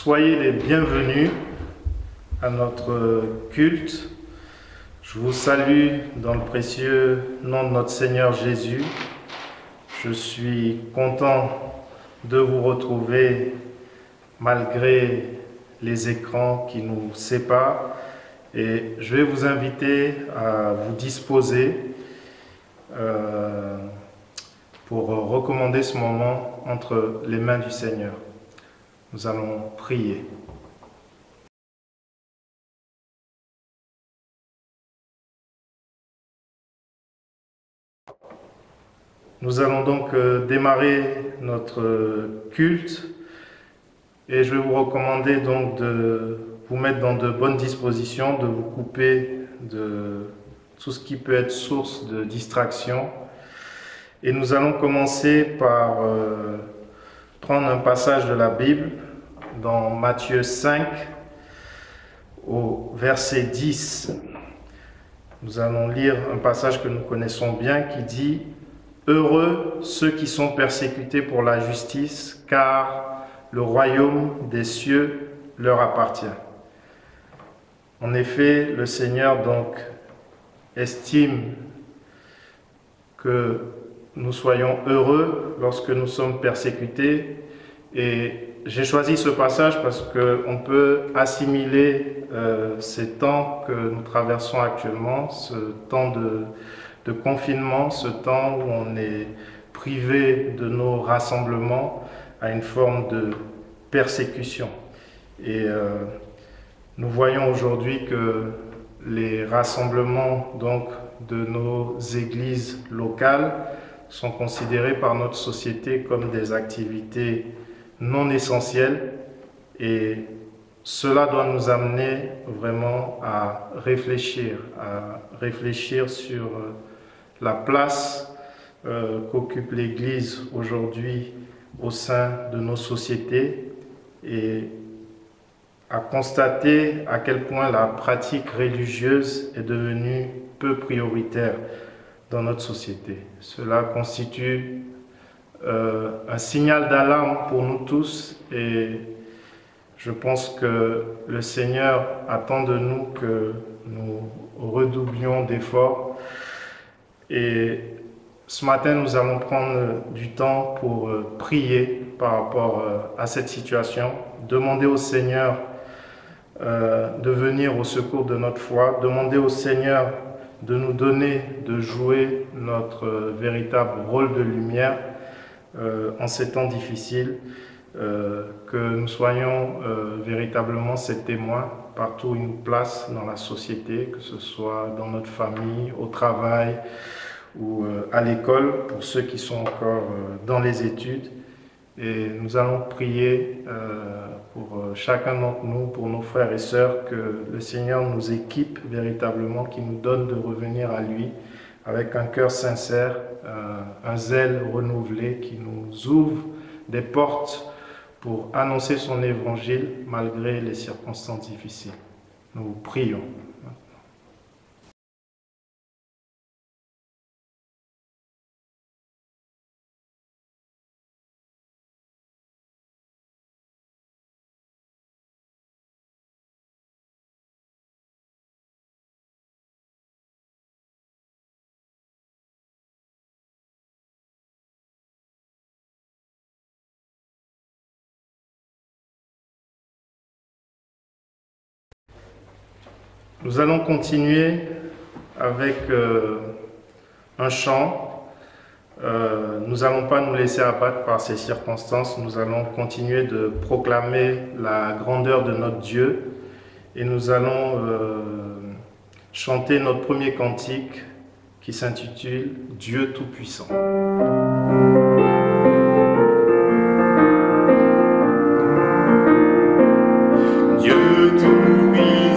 Soyez les bienvenus à notre culte. Je vous salue dans le précieux nom de notre Seigneur Jésus. Je suis content de vous retrouver malgré les écrans qui nous séparent. Et je vais vous inviter à vous disposer pour recommander ce moment entre les mains du Seigneur. Nous allons prier. Nous allons donc démarrer notre culte et je vais vous recommander donc de vous mettre dans de bonnes dispositions, de vous couper de tout ce qui peut être source de distraction. Et nous allons commencer par prendre un passage de la Bible dans Matthieu 5 au verset 10. Nous allons lire un passage que nous connaissons bien qui dit « Heureux ceux qui sont persécutés pour la justice, car le royaume des cieux leur appartient. » En effet, le Seigneur donc estime que nous soyons heureux lorsque nous sommes persécutés. Et j'ai choisi ce passage parce qu'on peut assimiler ces temps que nous traversons actuellement, ce temps de confinement, ce temps où on est privé de nos rassemblements, à une forme de persécution. Et nous voyons aujourd'hui que les rassemblements donc, de nos églises locales sont considérés par notre société comme des activités non essentielles, et cela doit nous amener vraiment à réfléchir sur la place qu'occupe l'Église aujourd'hui au sein de nos sociétés et à constater à quel point la pratique religieuse est devenue peu prioritaire dans notre société. Cela constitue un signal d'alarme pour nous tous et je pense que le Seigneur attend de nous que nous redoublions d'efforts. Et ce matin, nous allons prendre du temps pour prier par rapport à cette situation, demander au Seigneur de venir au secours de notre foi, demander au Seigneur de nous donner, de jouer notre véritable rôle de lumière en ces temps difficiles, que nous soyons véritablement ces témoins partout où ils nous placent dans la société, que ce soit dans notre famille, au travail ou à l'école, pour ceux qui sont encore dans les études. Et nous allons prier pour chacun d'entre nous, pour nos frères et sœurs, que le Seigneur nous équipe véritablement, qu'il nous donne de revenir à lui avec un cœur sincère, un zèle renouvelé, qui nous ouvre des portes pour annoncer son évangile malgré les circonstances difficiles. Nous prions. Nous allons continuer avec un chant. Nous n'allons pas nous laisser abattre par ces circonstances. Nous allons continuer de proclamer la grandeur de notre Dieu. Et nous allons chanter notre premier cantique qui s'intitule « Dieu Tout-Puissant ». Des éclairs de tonnerre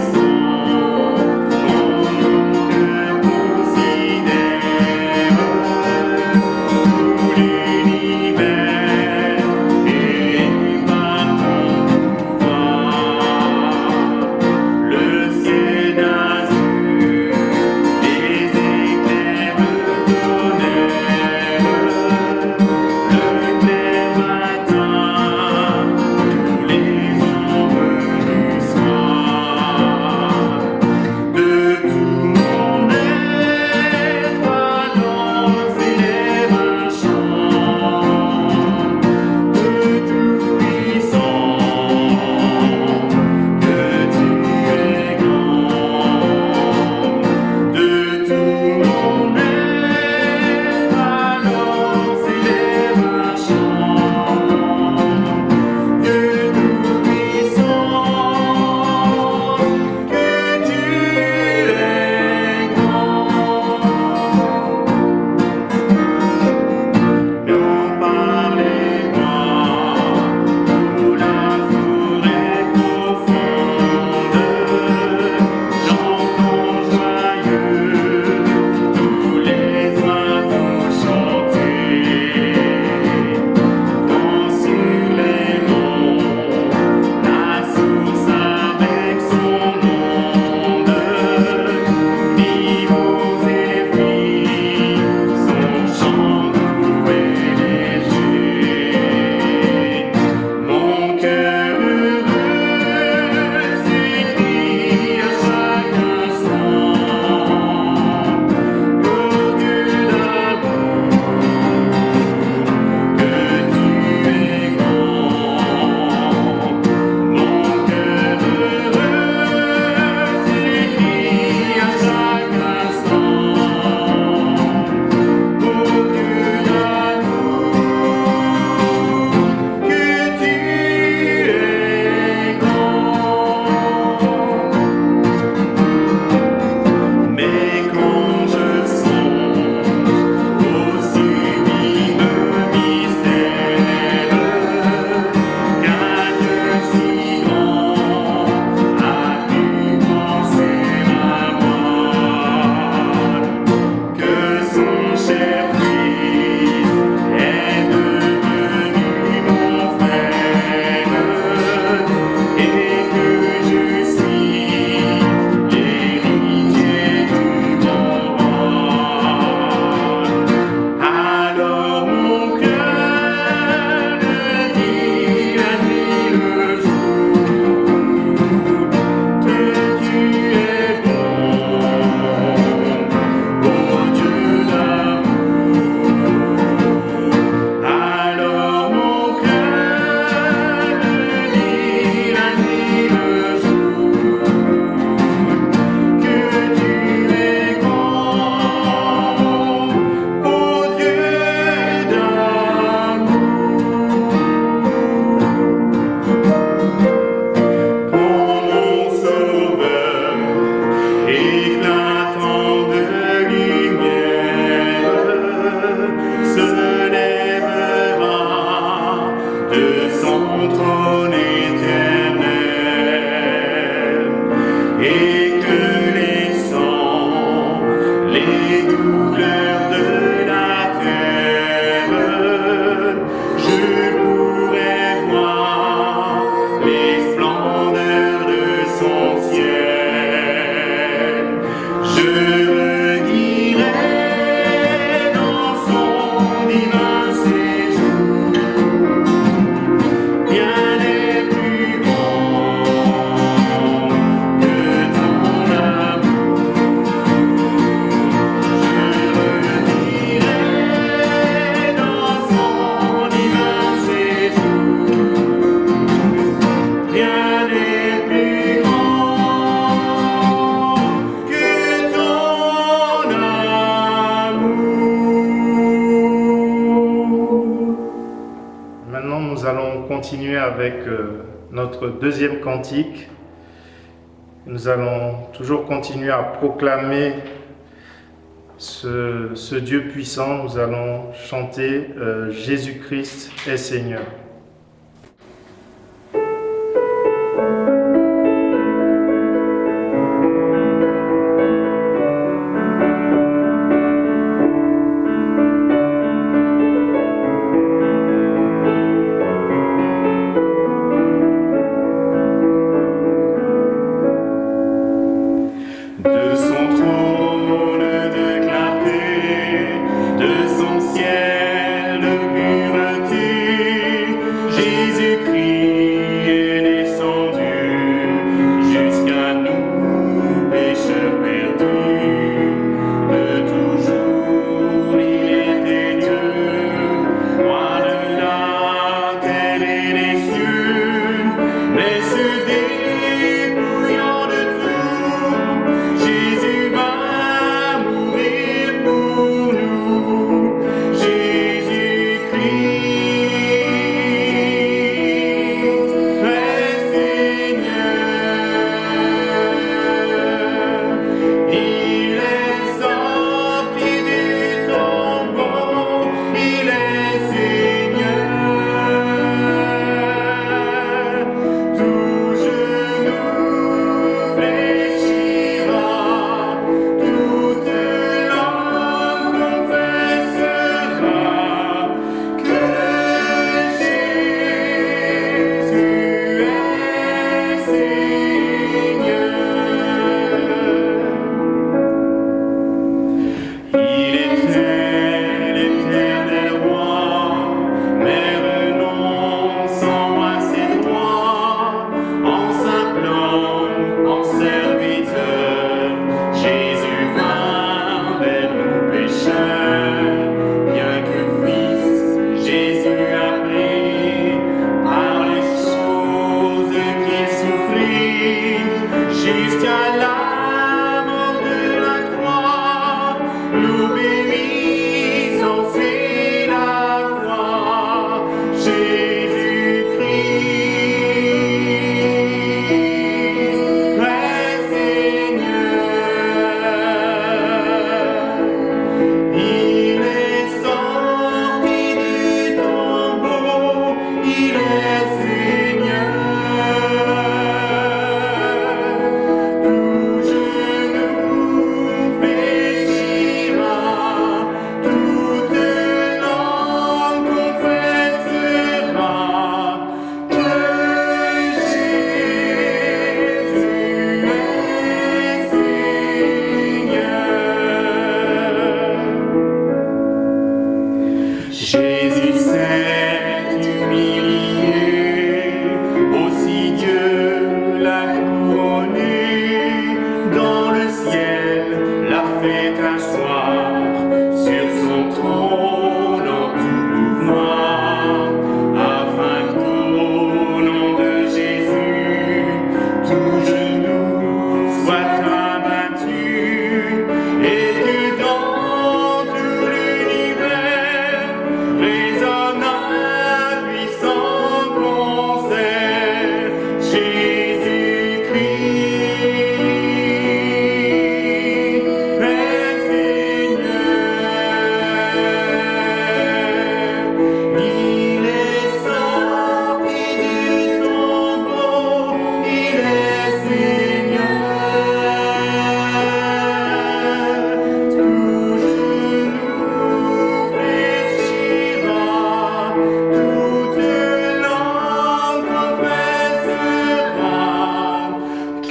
et que les sangs, les douleurs de la terre, je pourrais voir les splendeurs de son ciel. Je redirai dans son divin séjour bien les plus grands que ton amour. Je redirai dans son divin séjour bien les plus grands que ton amour. Maintenant, nous allons continuer avec notre deuxième cantique. Nous allons toujours continuer à proclamer ce Dieu puissant. Nous allons chanter Jésus-Christ est Seigneur. De son trône de clarté, de son ciel de pureté,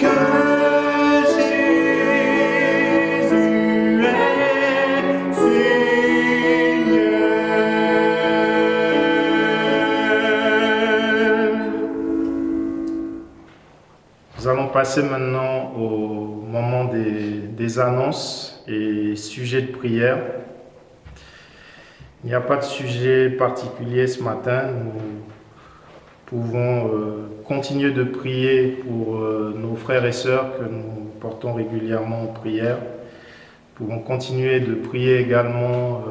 Nous allons passer maintenant au moment des annonces et sujets de prière. Il n'y a pas de sujet particulier ce matin. Nous pouvons continuer de prier pour nos frères et sœurs que nous portons régulièrement en prière. Nous pouvons continuer de prier également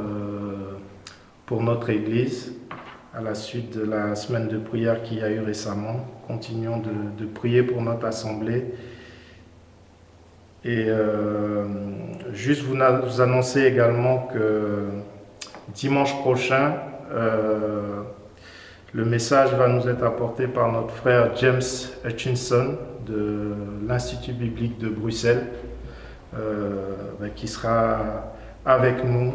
pour notre Église à la suite de la semaine de prière qu'il y a eu récemment. Continuons de prier pour notre assemblée. Et juste vous annoncer également que dimanche prochain, le message va nous être apporté par notre frère James Hutchinson de l'Institut biblique de Bruxelles, qui sera avec nous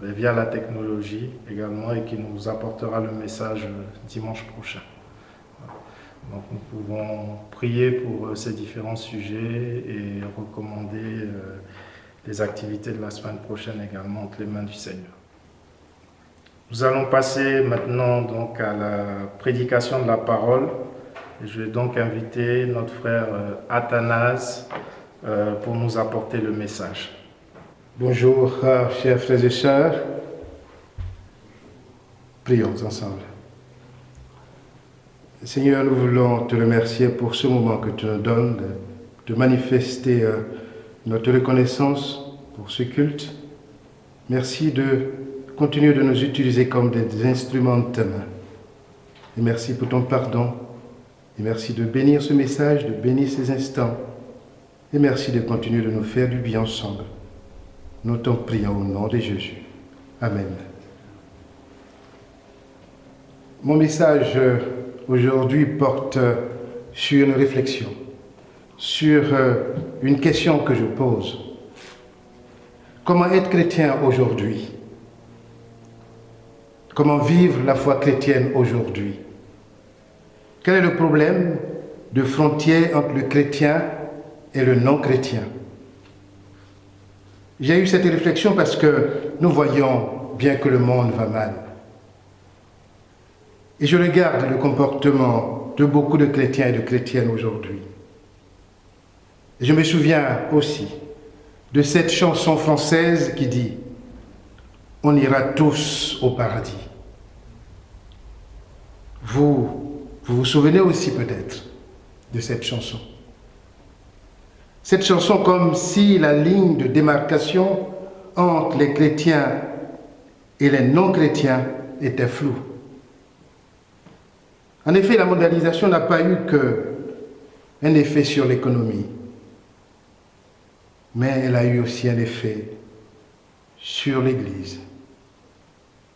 via la technologie également et qui nous apportera le message dimanche prochain. Donc nous pouvons prier pour ces différents sujets et recommander les activités de la semaine prochaine également entre les mains du Seigneur. Nous allons passer maintenant donc à la prédication de la parole. Je vais donc inviter notre frère Athanase pour nous apporter le message. Bonjour, chers frères et sœurs. Prions ensemble. Seigneur, nous voulons te remercier pour ce moment que tu nous donnes de manifester notre reconnaissance pour ce culte. Merci de continuer de nous utiliser comme des instruments de ta main. Et merci pour ton pardon. Et merci de bénir ce message, de bénir ces instants. Et merci de continuer de nous faire du bien ensemble. Nous t'en prions au nom de Jésus. Amen. Mon message aujourd'hui porte sur une réflexion, sur une question que je pose. Comment être chrétien aujourd'hui? Comment vivre la foi chrétienne aujourd'hui? Quel est le problème de frontière entre le chrétien et le non-chrétien? J'ai eu cette réflexion parce que nous voyons bien que le monde va mal. Et je regarde le comportement de beaucoup de chrétiens et de chrétiennes aujourd'hui. Et je me souviens aussi de cette chanson française qui dit « On ira tous au paradis ». Vous vous souvenez aussi peut-être de cette chanson. Cette chanson comme si la ligne de démarcation entre les chrétiens et les non-chrétiens était floue. En effet, la mondialisation n'a pas eu qu'un effet sur l'économie, mais elle a eu aussi un effet sur l'Église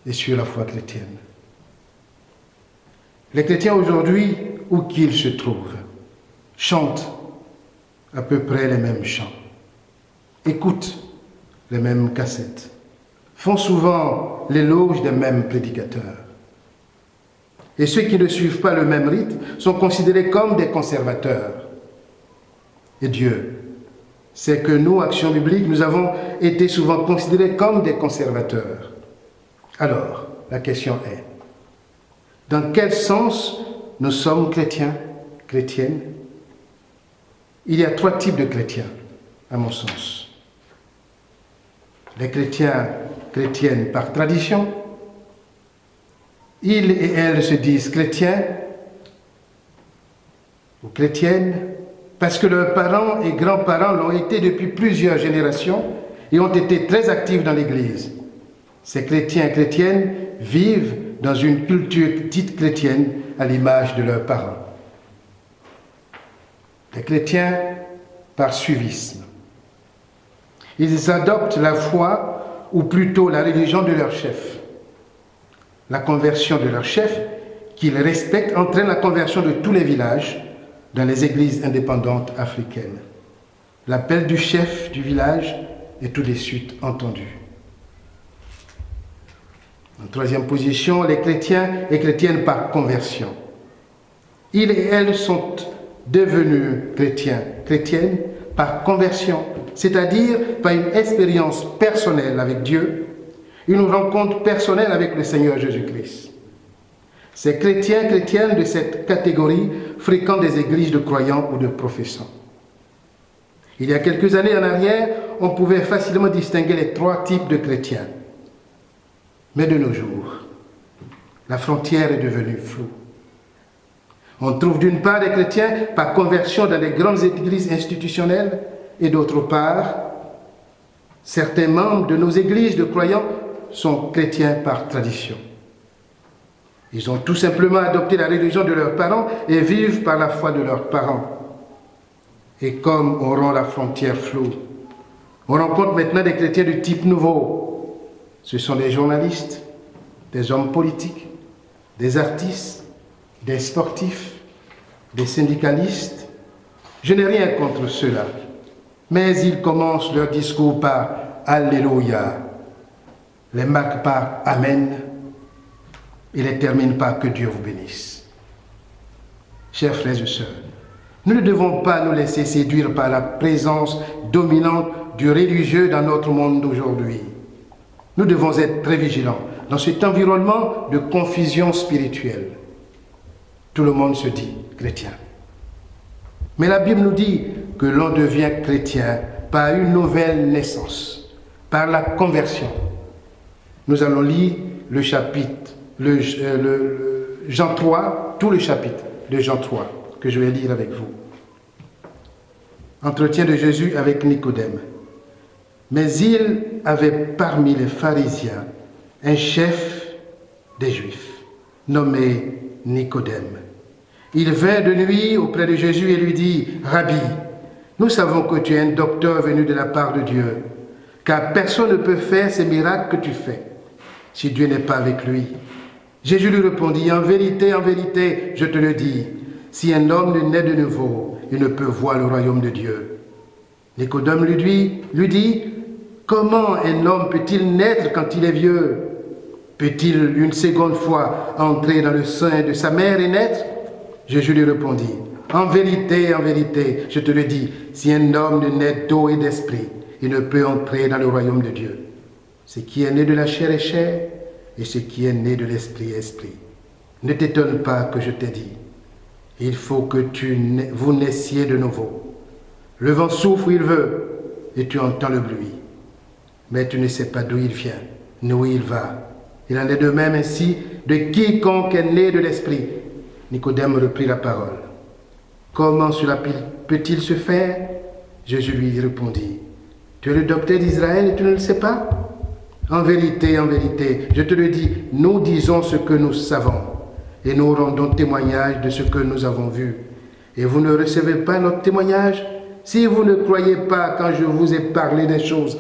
et sur la foi chrétienne. Les chrétiens aujourd'hui, où qu'ils se trouvent, chantent à peu près les mêmes chants, écoutent les mêmes cassettes, font souvent l'éloge des mêmes prédicateurs. Et ceux qui ne suivent pas le même rite sont considérés comme des conservateurs. Et Dieu sait que nous, Action Biblique, nous avons été souvent considérés comme des conservateurs. Alors, la question est, dans quel sens nous sommes chrétiens, chrétiennes? Il y a 3 types de chrétiens, à mon sens. Les chrétiens, chrétiennes par tradition. Ils et elles se disent chrétiens ou chrétiennes parce que leurs parents et grands-parents l'ont été depuis plusieurs générations et ont été très actifs dans l'Église. Ces chrétiens et chrétiennes vivent dans une culture dite chrétienne à l'image de leurs parents. Les chrétiens par suivisme. Ils adoptent la foi ou plutôt la religion de leur chef. La conversion de leur chef, qu'ils respectent, entraîne la conversion de tous les villages dans les églises indépendantes africaines. L'appel du chef du village est tout de suite entendu. En 3e position, les chrétiens et chrétiennes par conversion. Ils et elles sont devenus chrétiens, chrétiennes par conversion, c'est-à-dire par une expérience personnelle avec Dieu, une rencontre personnelle avec le Seigneur Jésus-Christ. Ces chrétiens, chrétiennes de cette catégorie fréquentent des églises de croyants ou de professants. Il y a quelques années en arrière, on pouvait facilement distinguer les trois types de chrétiens. Mais de nos jours, la frontière est devenue floue. On trouve d'une part des chrétiens par conversion dans les grandes églises institutionnelles et d'autre part, certains membres de nos églises de croyants sont chrétiens par tradition. Ils ont tout simplement adopté la religion de leurs parents et vivent par la foi de leurs parents. Et comme on rend la frontière floue, on rencontre maintenant des chrétiens de type nouveau. Ce sont des journalistes, des hommes politiques, des artistes, des sportifs, des syndicalistes. Je n'ai rien contre cela, mais ils commencent leur discours par « Alléluia », les marquent par « Amen » et les terminent par « Que Dieu vous bénisse ». Chers frères et sœurs, nous ne devons pas nous laisser séduire par la présence dominante du religieux dans notre monde d'aujourd'hui. Nous devons être très vigilants dans cet environnement de confusion spirituelle. Tout le monde se dit chrétien. Mais la Bible nous dit que l'on devient chrétien par une nouvelle naissance, par la conversion. Nous allons lire le chapitre, Jean 3, tout le chapitre de Jean 3, que je vais lire avec vous. Entretien de Jésus avec Nicodème. Mais il avait parmi les pharisiens un chef des Juifs, nommé Nicodème. Il vint de nuit auprès de Jésus et lui dit, « Rabbi, nous savons que tu es un docteur venu de la part de Dieu, car personne ne peut faire ces miracles que tu fais, si Dieu n'est pas avec lui. » Jésus lui répondit, « En vérité, je te le dis, si un homme ne naît de nouveau, il ne peut voir le royaume de Dieu. » Nicodème lui dit, « Comment un homme peut-il naître quand il est vieux? Peut-il une seconde fois entrer dans le sein de sa mère et naître? » Jésus lui répondit, « En vérité, je te le dis, si un homme ne naît d'eau et d'esprit, il ne peut entrer dans le royaume de Dieu. Ce qui est né de la chair est chair, et ce qui est né de l'esprit est esprit. Ne t'étonne pas que je t'ai dit, il faut que vous naissiez de nouveau. Le vent souffle où il veut, et tu entends le bruit. Mais tu ne sais pas d'où il vient, ni où il va. Il en est de même ainsi de quiconque est né de l'esprit. » Nicodème reprit la parole. « Comment cela peut-il se faire ?» Jésus lui répondit. « Tu es le docteur d'Israël et tu ne le sais pas? En vérité, je te le dis, nous disons ce que nous savons, et nous rendons témoignage de ce que nous avons vu. Et vous ne recevez pas notre témoignage? Si vous ne croyez pas quand je vous ai parlé des choses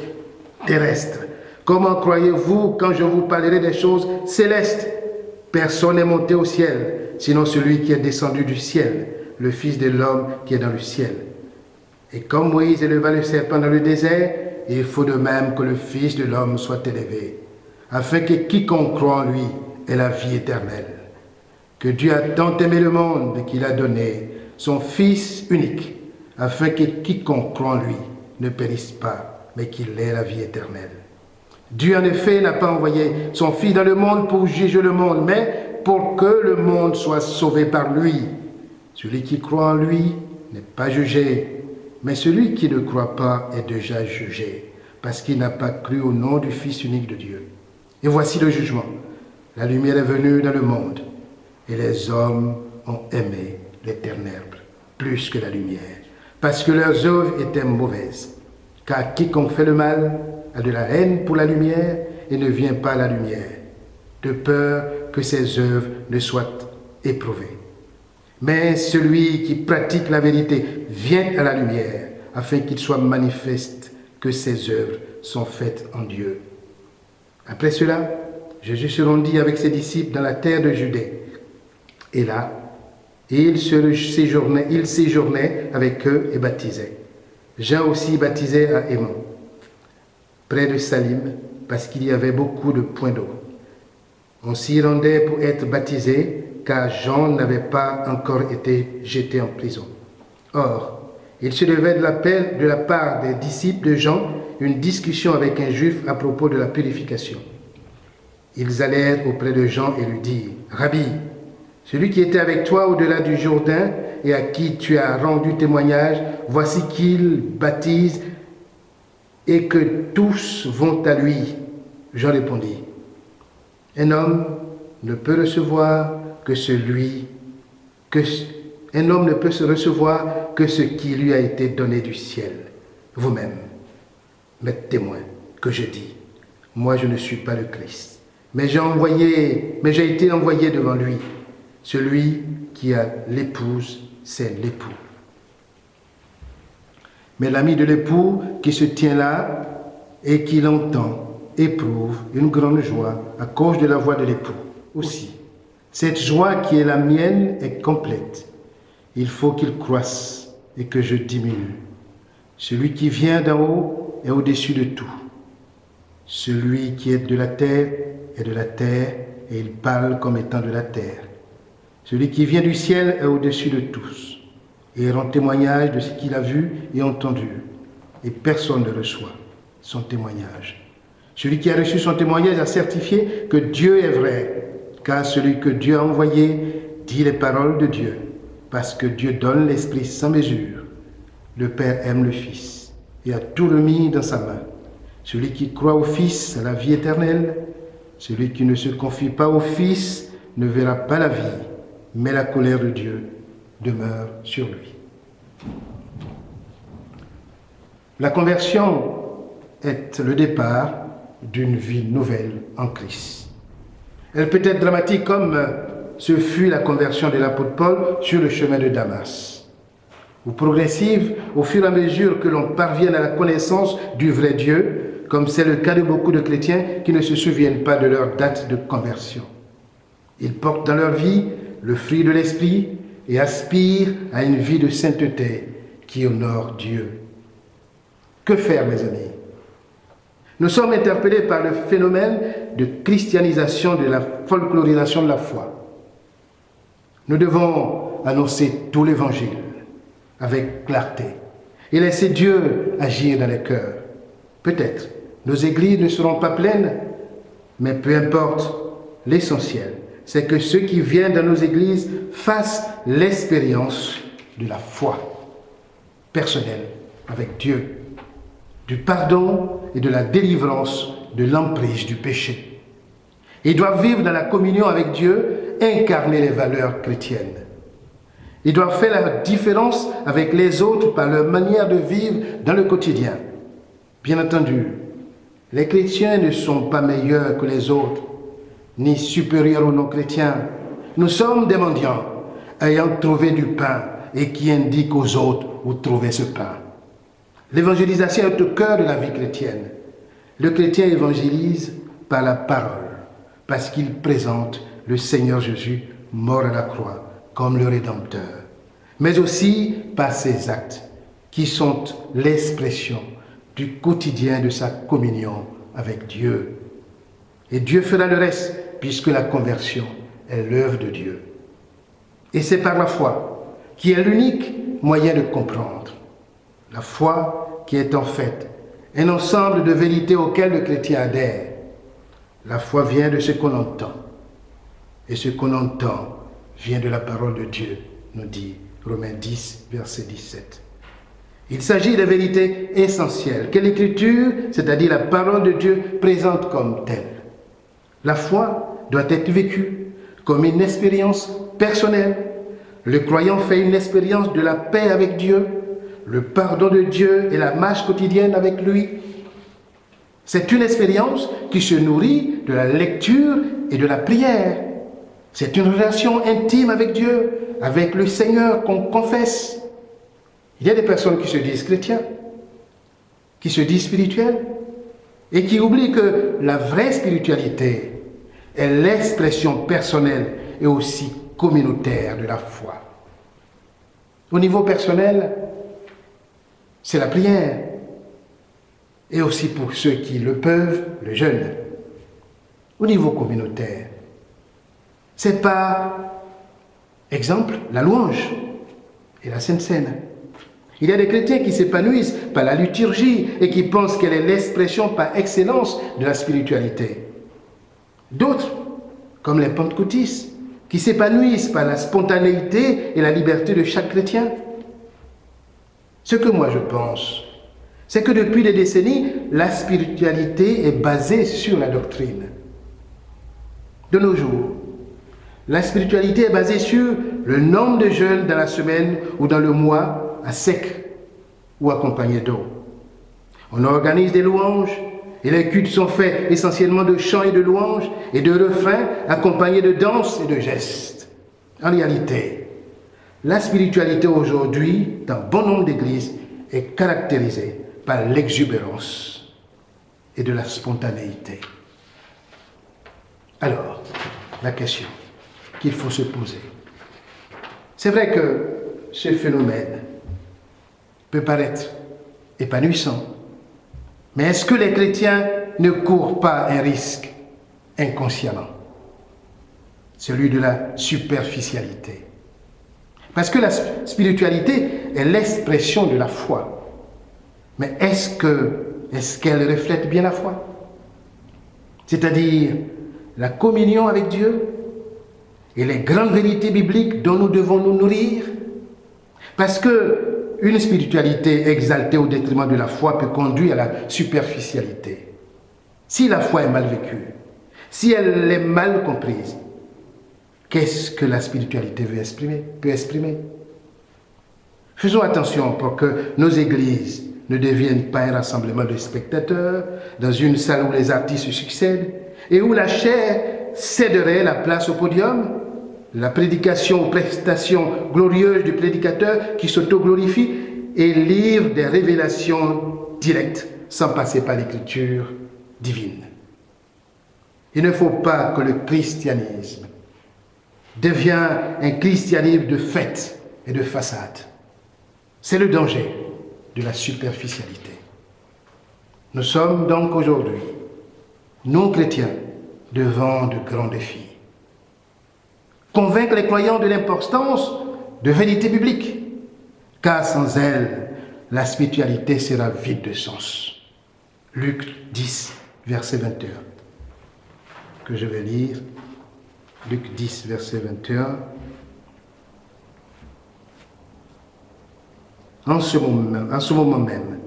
terrestres, comment croyez-vous quand je vous parlerai des choses célestes? Personne n'est monté au ciel, sinon celui qui est descendu du ciel, le Fils de l'homme qui est dans le ciel. Et comme Moïse éleva le serpent dans le désert, il faut de même que le Fils de l'homme soit élevé, afin que quiconque croit en lui ait la vie éternelle. Que Dieu a tant aimé le monde qu'il a donné son Fils unique, afin que quiconque croit en lui ne périsse pas, mais qu'il ait la vie éternelle. Dieu en effet n'a pas envoyé son Fils dans le monde pour juger le monde, mais pour que le monde soit sauvé par lui. Celui qui croit en lui n'est pas jugé, mais celui qui ne croit pas est déjà jugé, parce qu'il n'a pas cru au nom du Fils unique de Dieu. Et voici le jugement. La lumière est venue dans le monde, et les hommes ont aimé les ténèbres plus que la lumière, parce que leurs œuvres étaient mauvaises. Car quiconque fait le mal a de la haine pour la lumière et ne vient pas à la lumière, de peur que ses œuvres ne soient éprouvées. Mais celui qui pratique la vérité vient à la lumière, afin qu'il soit manifeste que ses œuvres sont faites en Dieu. Après cela, Jésus se rendit avec ses disciples dans la terre de Judée. Et là, il séjournait avec eux et baptisait. Jean aussi baptisait à Hémon, près de Salim, parce qu'il y avait beaucoup de points d'eau. On s'y rendait pour être baptisé, car Jean n'avait pas encore été jeté en prison. Or, il se devait de la part des disciples de Jean une discussion avec un juif à propos de la purification. Ils allèrent auprès de Jean et lui dirent, « Rabbi, celui qui était avec toi au-delà du Jourdain et à qui tu as rendu témoignage, voici qu'il baptise et que tous vont à lui. » Jean répondit, « Un homme ne peut recevoir que un homme ne peut se recevoir que ce qui lui a été donné du ciel. Vous-même m'êtes témoin que je dis, moi je ne suis pas le Christ, mais j'ai été envoyé devant lui. Celui qui a l'épouse, c'est l'époux. Mais l'ami de l'époux qui se tient là et qui l'entend éprouve une grande joie à cause de la voix de l'époux. Aussi, cette joie qui est la mienne est complète. Il faut qu'il croisse et que je diminue. Celui qui vient d'en haut est au-dessus de tout. Celui qui est de la terre est de la terre et il parle comme étant de la terre. Celui qui vient du ciel est au-dessus de tous et il rend témoignage de ce qu'il a vu et entendu. Et personne ne reçoit son témoignage. Celui qui a reçu son témoignage a certifié que Dieu est vrai, car celui que Dieu a envoyé dit les paroles de Dieu, parce que Dieu donne l'Esprit sans mesure. Le Père aime le Fils et a tout remis dans sa main. Celui qui croit au Fils a la vie éternelle. Celui qui ne se confie pas au Fils ne verra pas la vie, mais la colère de Dieu demeure sur lui. La conversion est le départ d'une vie nouvelle en Christ. Elle peut être dramatique comme ce fut la conversion de l'apôtre Paul sur le chemin de Damas, ou progressive au fur et à mesure que l'on parvient à la connaissance du vrai Dieu, comme c'est le cas de beaucoup de chrétiens qui ne se souviennent pas de leur date de conversion. Ils portent dans leur vie le fruit de l'Esprit et aspirent à une vie de sainteté qui honore Dieu. Que faire, mes amis? Nous sommes interpellés par le phénomène de christianisation, de la folklorisation de la foi. Nous devons annoncer tout l'Évangile avec clarté et laisser Dieu agir dans les cœurs. Peut-être nos églises ne seront pas pleines, mais peu importe, l'essentiel, c'est que ceux qui viennent dans nos églises fassent l'expérience de la foi personnelle avec Dieu, du pardon et de la délivrance de l'emprise du péché. Ils doivent vivre dans la communion avec Dieu, incarner les valeurs chrétiennes. Ils doivent faire la différence avec les autres par leur manière de vivre dans le quotidien. Bien entendu, les chrétiens ne sont pas meilleurs que les autres, ni supérieurs aux non-chrétiens. Nous sommes des mendiants, ayant trouvé du pain et qui indiquent aux autres où trouver ce pain. L'évangélisation est au cœur de la vie chrétienne. Le chrétien évangélise par la parole, parce qu'il présente le Seigneur Jésus mort à la croix comme le Rédempteur, mais aussi par ses actes qui sont l'expression du quotidien de sa communion avec Dieu. Et Dieu fera le reste, puisque la conversion est l'œuvre de Dieu. Et c'est par la foi, qui est l'unique moyen de comprendre. La foi qui est en fait un ensemble de vérités auxquelles le chrétien adhère. La foi vient de ce qu'on entend. Et ce qu'on entend vient de la parole de Dieu, nous dit Romains 10, verset 17. Il s'agit de vérités essentielles que l'Écriture, c'est-à-dire la parole de Dieu, présente comme telle. La foi doit être vécue comme une expérience personnelle. Le croyant fait une expérience de la paix avec Dieu, le pardon de Dieu et la marche quotidienne avec lui. C'est une expérience qui se nourrit de la lecture et de la prière. C'est une relation intime avec Dieu, avec le Seigneur qu'on confesse. Il y a des personnes qui se disent chrétiens, qui se disent spirituels, et qui oublient que la vraie spiritualité est l'expression personnelle et aussi communautaire de la foi. Au niveau personnel, c'est la prière, et aussi pour ceux qui le peuvent, le jeûne. Au niveau communautaire, c'est par exemple la louange et la Sainte Seine. Il y a des chrétiens qui s'épanouissent par la liturgie et qui pensent qu'elle est l'expression par excellence de la spiritualité. D'autres, comme les pentecôtistes, qui s'épanouissent par la spontanéité et la liberté de chaque chrétien. Ce que moi je pense, c'est que depuis des décennies, la spiritualité est basée sur la doctrine. De nos jours, la spiritualité est basée sur le nombre de jeûnes dans la semaine ou dans le mois à sec ou accompagné d'eau. On organise des louanges et les cultes sont faits essentiellement de chants et de louanges et de refrains accompagnés de danses et de gestes. En réalité, la spiritualité aujourd'hui, dans bon nombre d'églises, est caractérisée par l'exubérance et de la spontanéité. Alors, la question qu'il faut se poser. C'est vrai que ce phénomène peut paraître épanouissant, mais est-ce que les chrétiens ne courent pas un risque inconsciemment? Celui de la superficialité. Parce que la spiritualité est l'expression de la foi. Mais est-ce qu'elle reflète bien la foi? C'est-à-dire la communion avec Dieu et les grandes vérités bibliques dont nous devons nous nourrir. Parce que une spiritualité exaltée au détriment de la foi peut conduire à la superficialité. Si la foi est mal vécue, si elle est mal comprise, qu'est-ce que la spiritualité peut exprimer? Faisons attention pour que nos églises ne deviennent pas un rassemblement de spectateurs dans une salle où les artistes succèdent et où la chair céderait la place au podium, la prédication ou prestation glorieuse du prédicateur qui s'auto-glorifie et livre des révélations directes sans passer par l'écriture divine. Il ne faut pas que le christianisme devienne un christianisme de fête et de façade. C'est le danger de la superficialité. Nous sommes donc aujourd'hui, nous chrétiens, devant de grands défis. Convaincre les croyants de l'importance de vérité biblique, car sans elle, la spiritualité sera vide de sens. Luc 10, verset 21, que je vais lire. Luc 10, verset 21. En ce moment même,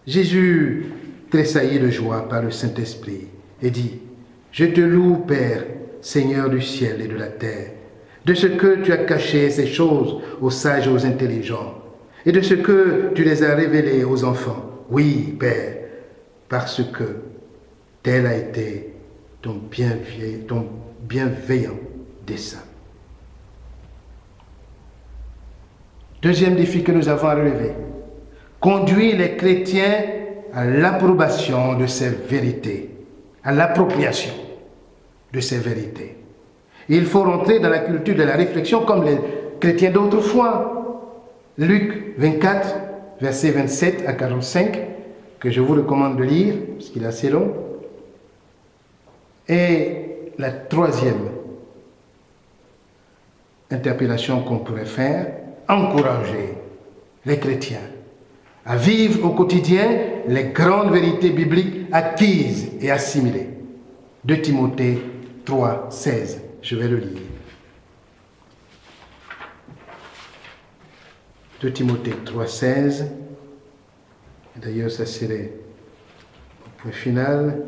Jésus tressaillit de joie par le Saint-Esprit et dit: Je te loue, Père, Seigneur du ciel et de la terre, de ce que tu as caché ces choses aux sages et aux intelligents, et de ce que tu les as révélées aux enfants. Oui, Père, parce que tel a été ton bienveillant dessein. Deuxième défi que nous avons à relever: conduire les chrétiens à l'approbation de ces vérités, à l'appropriation de ces vérités. Il faut rentrer dans la culture de la réflexion comme les chrétiens d'autrefois. Luc 24, versets 27 à 45, que je vous recommande de lire, parce qu'il est assez long. Et la troisième interpellation qu'on pourrait faire: encourager les chrétiens à vivre au quotidien les grandes vérités bibliques acquises et assimilées. 2 Timothée 3, 16. Je vais le lire. 2 Timothée 3, 16. D'ailleurs, ça serait au point final.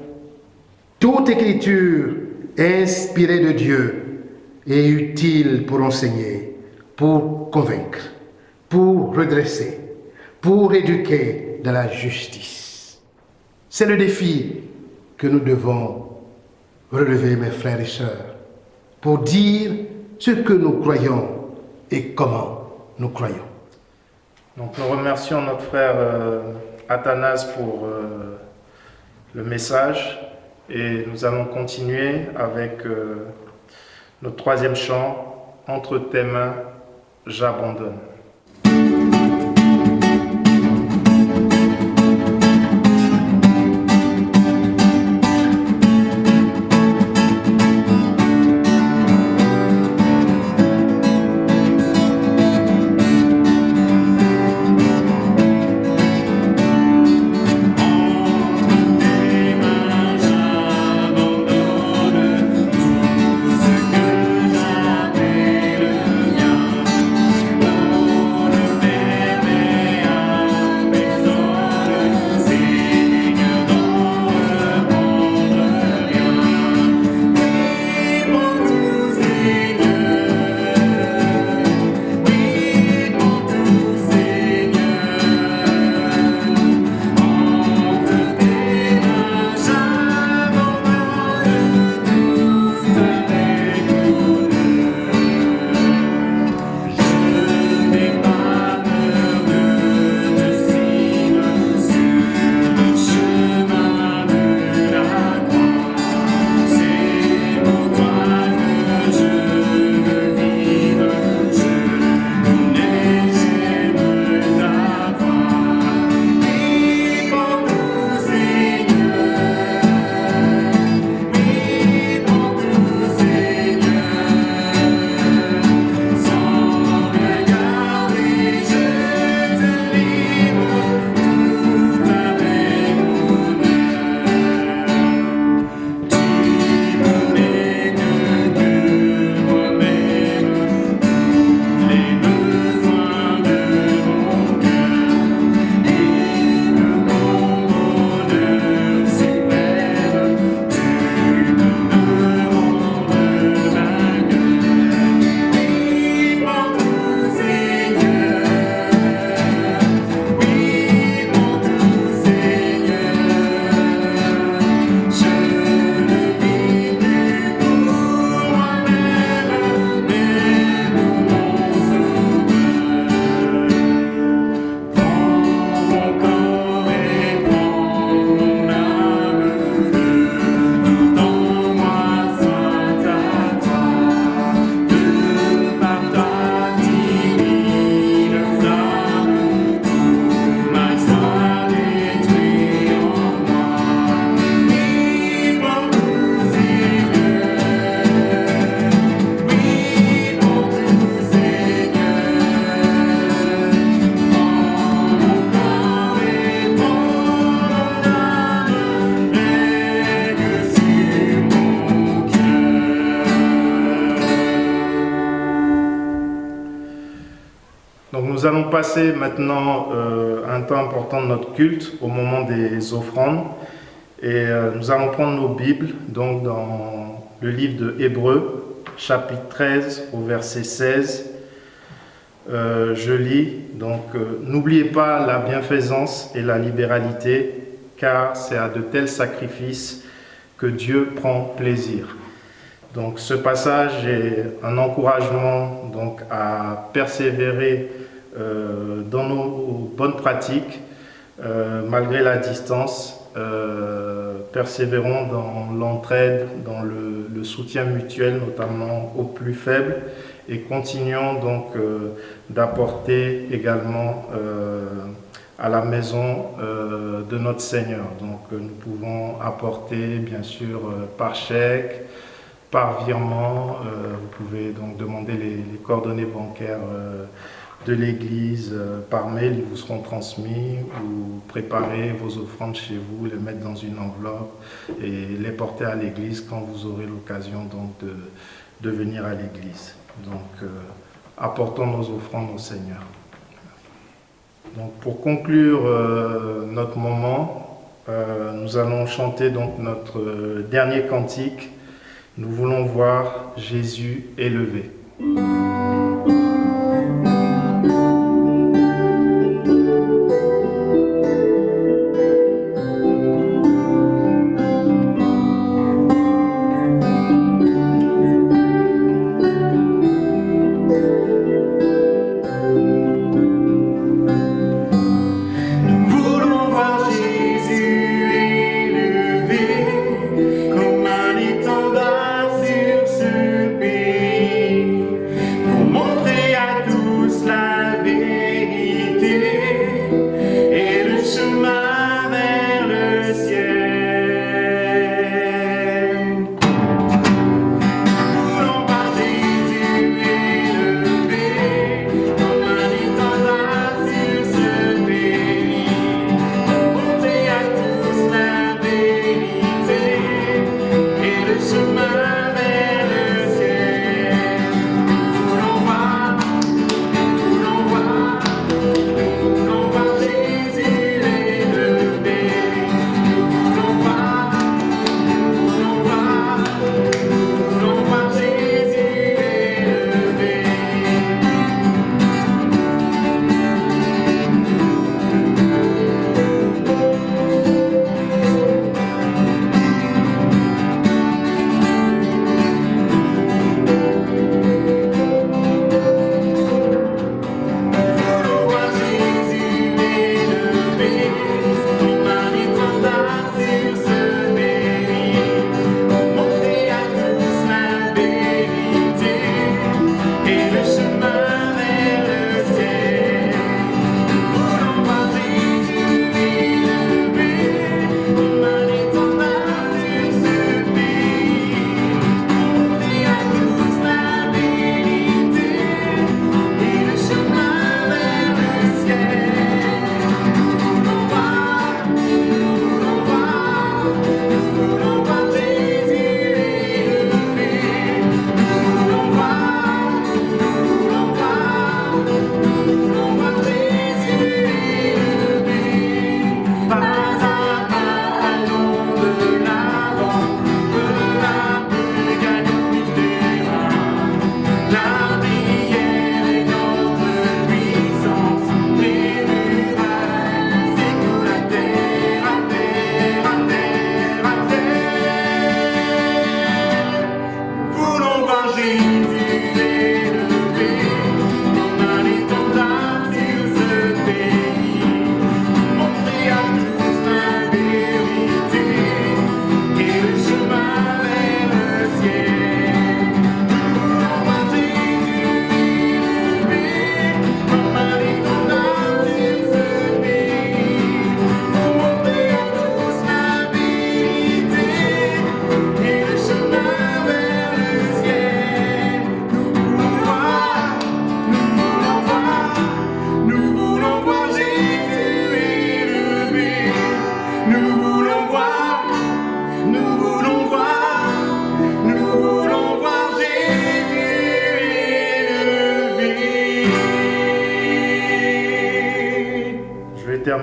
Toute écriture est inspirée de Dieu et utile pour enseigner, pour convaincre, pour redresser, pour éduquer dans la justice. C'est le défi que nous devons relever, mes frères et sœurs, pour dire ce que nous croyons et comment nous croyons. Donc nous remercions notre frère Athanase pour le message et nous allons continuer avec notre troisième chant, Entre tes mains, j'abandonne. nous allons passer maintenant un temps important de notre culte au moment des offrandes. Et nous allons prendre nos Bibles, donc dans le livre de Hébreux, chapitre 13, au verset 16. Je lis, donc n'oubliez pas la bienfaisance et la libéralité, car c'est à de tels sacrifices que Dieu prend plaisir. Donc ce passage est un encouragement donc, à persévérer dans nos bonnes pratiques, malgré la distance. Persévérons dans l'entraide, dans le soutien mutuel, notamment aux plus faibles, et continuons donc d'apporter également à la maison de notre Seigneur. Donc nous pouvons apporter bien sûr par chèque, par virement. Vous pouvez donc demander les coordonnées bancaires de l'Église par mail, ils vous seront transmis, ou préparer vos offrandes chez vous, les mettre dans une enveloppe et les porter à l'Église quand vous aurez l'occasion donc de venir à l'Église. Donc apportons nos offrandes au Seigneur. Donc pour conclure notre moment, nous allons chanter donc notre dernier cantique. Nous voulons voir Jésus élevé. Comme un étendard sur ce pays.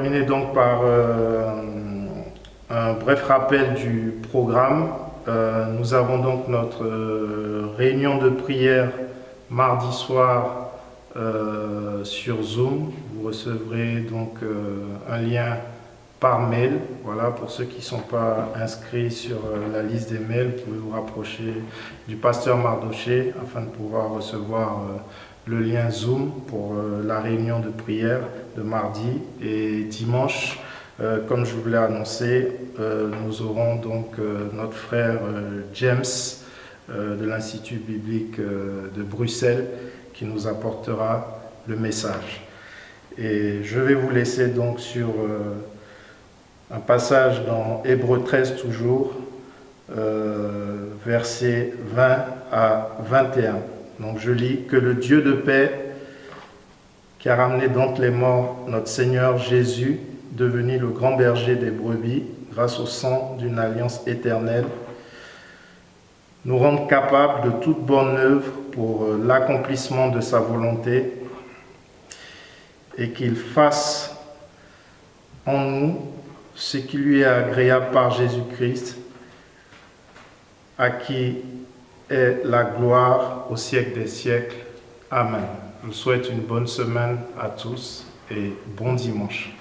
terminer donc par un bref rappel du programme. Nous avons donc notre réunion de prière mardi soir sur Zoom. Vous recevrez donc un lien par mail. Voilà, pour ceux qui ne sont pas inscrits sur la liste des mails, vous pouvez vous rapprocher du pasteur Mardoché afin de pouvoir recevoir le lien Zoom pour la réunion de prière de mardi. Et dimanche, comme je vous l'ai annoncé, nous aurons donc notre frère James de l'Institut biblique de Bruxelles qui nous apportera le message. Et je vais vous laisser donc sur un passage dans Hébreux 13 toujours, versets 20 à 21. Donc je lis: que le Dieu de paix, qui a ramené d'entre les morts notre Seigneur Jésus, devenu le grand berger des brebis, grâce au sang d'une alliance éternelle, nous rende capables de toute bonne œuvre pour l'accomplissement de sa volonté, et qu'il fasse en nous ce qui lui est agréable par Jésus-Christ, à qui est la gloire au siècle des siècles. Amen. Je vous souhaite une bonne semaine à tous et bon dimanche.